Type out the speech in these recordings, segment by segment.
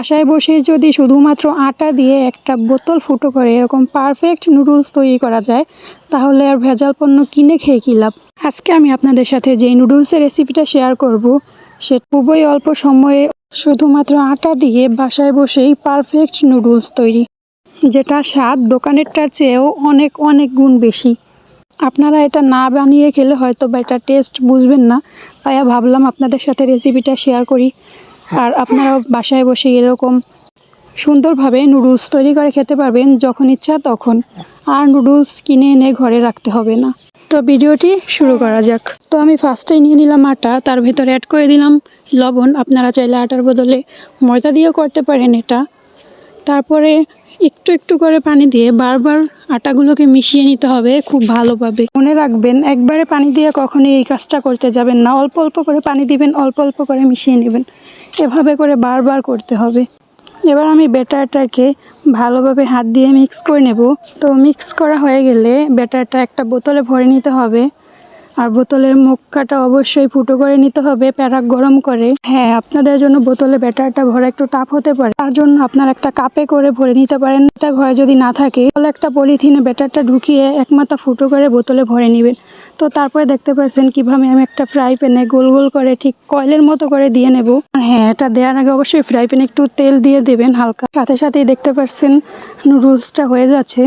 বাসায় বসে যদি শুধুমাত্র আটা দিয়ে একটা বোতল ফুটো করে এরকম পারফেক্ট নুডলস তৈরি করা যায়, তাহলে আর ভেজাল পণ্য কিনে খেয়ে কী লাভ। আজকে আমি আপনাদের সাথে যেই নুডলসের রেসিপিটা শেয়ার করব, সে খুবই অল্প সময়ে শুধুমাত্র আটা দিয়ে বাসায় বসেই পারফেক্ট নুডলস তৈরি, যেটা স্বাদ দোকানেরটার চেয়েও অনেক অনেক গুণ বেশি। আপনারা এটা না বানিয়ে খেলে হয়তো বা এটা টেস্ট বুঝবেন না, তাই ভাবলাম আপনাদের সাথে রেসিপিটা শেয়ার করি। আর আপনারাও বাসায় বসে এরকম সুন্দরভাবে নুডলস তৈরি করে খেতে পারবেন যখন ইচ্ছা তখন, আর নুডলস কিনে এনে ঘরে রাখতে হবে না। তো ভিডিওটি শুরু করা যাক। তো আমি ফার্স্টেই নিয়ে নিলাম আটা, তার ভিতরে অ্যাড করে দিলাম লবণ। আপনারা চাইলে আটার বদলে ময়দা দিয়েও করতে পারেন এটা। তারপরে একটু একটু করে পানি দিয়ে বারবার আটাগুলোকে মিশিয়ে নিতে হবে খুব ভালোভাবে। মনে রাখবেন, একবারে পানি দিয়ে কখনোই এই কাজটা করতে যাবেন না। অল্প অল্প করে পানি দিবেন, অল্প অল্প করে মিশিয়ে নেবেন, এভাবে করে বারবার করতে হবে। এবার আমি ব্যাটারটাকে ভালোভাবে হাত দিয়ে মিক্স করে নেব। তো মিক্স করা হয়ে গেলে ব্যাটারটা একটা বোতলে ভরে নিতে হবে। আর বোতলের মুখটা অবশ্যই ফুটো করে নিতে হবে, প্যারাক গরম করে। হ্যাঁ, আপনাদের জন্য বোতলে ব্যাটারটা ভরা একটু টাফ হতে পারে, তার জন্য আপনারা একটা কাপে করে ভরে নিতে পারেন। এটা ঘরে যদি না থাকে তাহলে একটা পলিথিনে ব্যাটারটা ঢুকিয়ে এক মাথা ফুটো করে বোতলে ভরে নেবেন। তো তারপরে দেখতে পাচ্ছেন কিভাবে আমি একটা ফ্রাই প্যানে গোল গোল করে ঠিক কয়েলের মতো করে দিয়ে নেব। হ্যাঁ, এটা দেওয়ার আগে অবশ্যই ফ্রাই প্যানে একটু তেল দিয়ে দেবেন হালকা। সাথে সাথেই দেখতে পাচ্ছেন নুডলসটা হয়ে যাচ্ছে।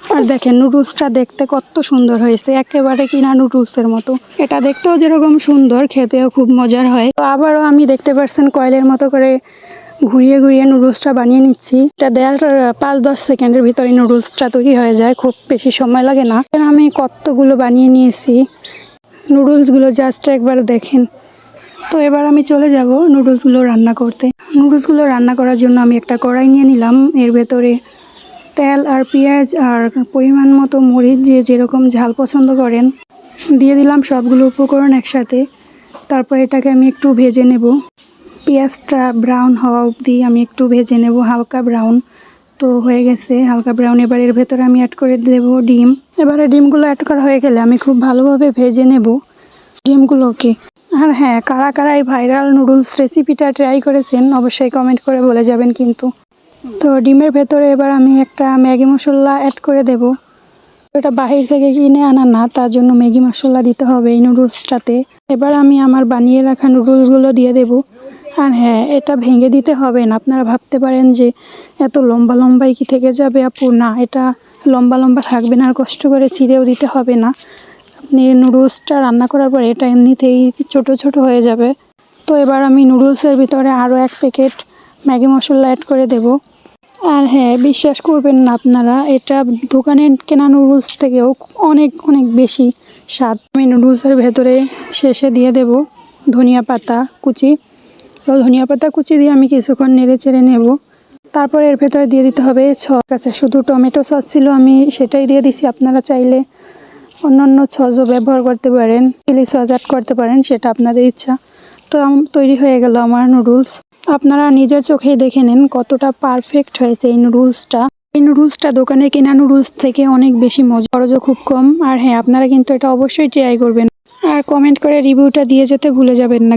আর দেখেন নুডলসটা দেখতে কত সুন্দর হয়েছে, একেবারে কিনা নুডলসের মতো। এটা দেখতেও যেরকম সুন্দর, খেতেও খুব মজার হয়। তো আবারও আমি দেখতে পাচ্ছেন কয়েলের মতো করে ঘুরিয়ে ঘুরিয়ে নুডলসটা বানিয়ে নিচ্ছি। এটা দেওয়ার 5-10 সেকেন্ডের ভিতরে নুডলসটা তৈরি হয়ে যায়, খুব বেশি সময় লাগে না। আমি কতগুলো বানিয়ে নিয়েছি নুডলসগুলো, জাস্ট একবার দেখেন। তো এবার আমি চলে যাব নুডলসগুলো রান্না করতে। নুডলসগুলো রান্না করার জন্য আমি একটা কড়াই নিয়ে নিলাম। এর ভেতরে তেল আর পেঁয়াজ আর পরিমাণ মতো মরিচ, যে যেরকম ঝাল পছন্দ করেন দিয়ে দিলাম সবগুলো উপকরণ একসাথে। তারপর এটাকে আমি একটু ভেজে নেব। পেঁয়াজটা ব্রাউন হওয়া অবধি আমি একটু ভেজে নেব, হালকা ব্রাউন। তো হয়ে গেছে হালকা ব্রাউন। এবার এর ভেতরে আমি অ্যাড করে দেব ডিম। এবারে ডিমগুলো অ্যাড করা হয়ে গেলে আমি খুব ভালোভাবে ভেজে নেব ডিমগুলোকে। আর হ্যাঁ, কারা কারা এই ভাইরাল নুডলস রেসিপিটা ট্রাই করেছেন অবশ্যই কমেন্ট করে বলে যাবেন কিন্তু। তো ডিমের ভেতরে এবার আমি একটা ম্যাগি মশলা অ্যাড করে দেব। এটা বাহির থেকে কিনে আনা না, তার জন্য ম্যাগি মশলা দিতে হবে এই নুডলসটাতে। এবার আমি আমার বানিয়ে রাখা নুডলসগুলো দিয়ে দেব। আর হ্যাঁ, এটা ভেঙে দিতে হবে না। আপনারা ভাবতে পারেন যে এত লম্বা লম্বাই কি থেকে যাবে আপু, না, এটা লম্বা লম্বা থাকবে না, আর কষ্ট করে ছিঁড়েও দিতে হবে না। আপনি নুডলসটা রান্না করার পর এটা এমনিতেই ছোট ছোট হয়ে যাবে। তো এবার আমি নুডলসের ভিতরে আরও 1 প্যাকেট ম্যাগি মশলা অ্যাড করে দেব। আর হ্যাঁ, বিশ্বাস করবেন না আপনারা, এটা দোকানে কেনা নুডলস থেকেও অনেক অনেক বেশি স্বাদ। আমি নুডলসের ভেতরে শেষে দিয়ে দেব ধনিয়া পাতা কুচি। তো ধনিয়া পাতা কুচি দিয়ে আমি কিছুক্ষণ নেড়ে চেড়ে নেব। তারপর এর ভেতরে দিয়ে দিতে হবে সস। আছে শুধু টমেটো সস ছিল, আমি সেটাই দিয়ে দিছি। আপনারা চাইলে অন্যান্য সসও ব্যবহার করতে পারেন, চিলি সস অ্যাড করতে পারেন, সেটা আপনাদের ইচ্ছা। তো তৈরি হয়ে গেল আমার নুডলস। আপনারা নিজের চোখেই দেখে নেন কতটা পারফেক্ট হয়েছে এই নুডলসটা। এই নুডলসটা দোকানে কেনা নুডলস থেকে অনেক বেশি মজা, খরচও খুব কম। আর হ্যাঁ, আপনারা কিন্তু এটা অবশ্যই ট্রাই করবেন, আর কমেন্ট করে রিভিউটা দিয়ে যেতে ভুলে যাবেন না।